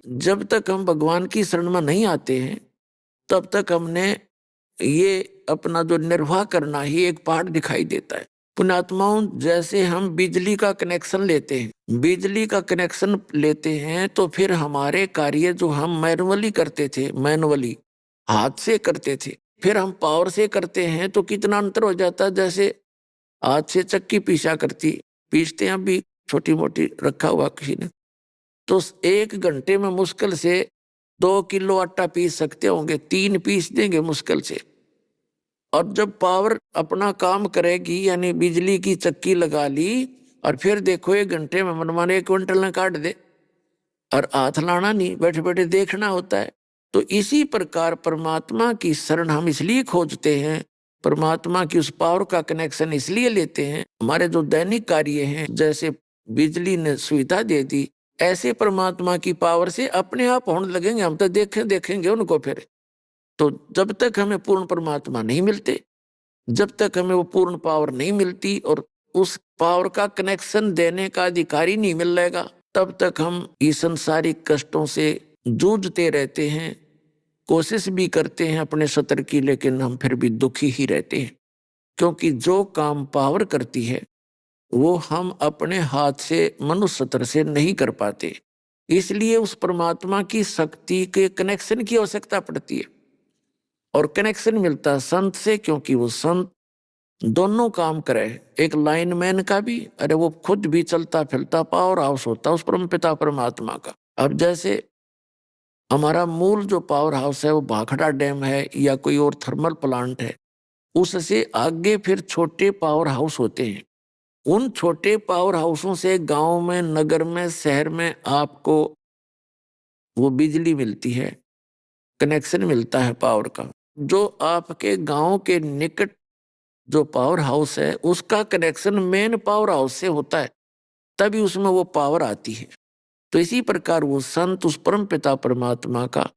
जब तक हम भगवान की शरण में नहीं आते हैं, तब तक हमने ये अपना जो निर्वाह करना ही एक पाठ दिखाई देता है। पुण्यात्माओं, जैसे हम बिजली का कनेक्शन लेते हैं, बिजली का कनेक्शन लेते हैं तो फिर हमारे कार्य जो हम मैनुअली करते थे, मैनुअली हाथ से करते थे, फिर हम पावर से करते हैं तो कितना अंतर हो जाता है। जैसे हाथ से चक्की पीसते हैं, अभी छोटी मोटी रखा हुआ किसी ने, तो 1 घंटे में मुश्किल से 2 किलो आटा पीस सकते होंगे, 3 पीस देंगे मुश्किल से। और जब पावर अपना काम करेगी, यानी बिजली की चक्की लगा ली, और फिर देखो 1 घंटे में मनमाने 1 क्विंटल न काट दे, और हाथ लाना नहीं, बैठे बैठे देखना होता है। तो इसी प्रकार परमात्मा की शरण हम इसलिए खोजते हैं, परमात्मा की उस पावर का कनेक्शन इसलिए लेते हैं, हमारे जो दैनिक कार्य हैं, जैसे बिजली ने सुविधा दे दी, ऐसे परमात्मा की पावर से अपने आप होने लगेंगे। हम तो देखेंगे उनको फिर। तो जब तक हमें पूर्ण परमात्मा नहीं मिलते, जब तक हमें वो पूर्ण पावर नहीं मिलती और उस पावर का कनेक्शन देने का अधिकारी नहीं मिल रहेगा, तब तक हम इस संसारिक कष्टों से जूझते रहते हैं। कोशिश भी करते हैं अपने सतर की, लेकिन हम फिर भी दुखी ही रहते हैं। क्योंकि जो काम पावर करती है वो हम अपने हाथ से, मनुष्य सतर से नहीं कर पाते। इसलिए उस परमात्मा की शक्ति के कनेक्शन की आवश्यकता पड़ती है। और कनेक्शन मिलता है संत से, क्योंकि वो संत दोनों काम करे। एक लाइनमैन का भी, अरे वो खुद भी चलता फिरता पावर हाउस होता उस परमपिता परमात्मा का। अब जैसे हमारा मूल जो पावर हाउस है वो भाखड़ा डैम है या कोई और थर्मल प्लांट है, उससे आगे फिर छोटे पावर हाउस होते हैं। उन छोटे पावर हाउसों से गांव में, नगर में, शहर में आपको वो बिजली मिलती है, कनेक्शन मिलता है पावर का। जो आपके गांव के निकट जो पावर हाउस है उसका कनेक्शन मेन पावर हाउस से होता है, तभी उसमें वो पावर आती है। तो इसी प्रकार वो संत उस परम पिता परमात्मा का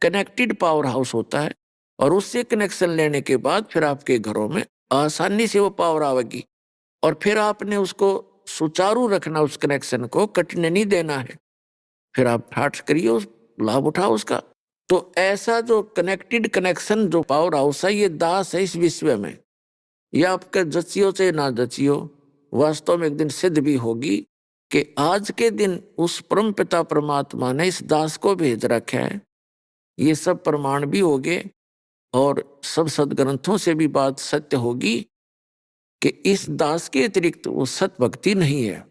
कनेक्टेड पावर हाउस होता है, और उससे कनेक्शन लेने के बाद फिर आपके घरों में आसानी से वो पावर आवेगी। और फिर आपने उसको सुचारू रखना, उस कनेक्शन को कटने नहीं देना है। फिर आप ठाठ करिए, उस लाभ उठाओ उसका। तो ऐसा जो कनेक्टेड कनेक्शन जो पावर हाउस है, ये दास है इस विश्व में। यह आपके जचियो से ना जचियो, वास्तव में एक दिन सिद्ध भी होगी कि आज के दिन उस परम पिता परमात्मा ने इस दास को भेज रखा है। ये सब प्रमाण भी होंगे और सब सदग्रंथों से भी बात सत्य होगी कि इस दास के अतिरिक्त वो सत भक्ति नहीं है।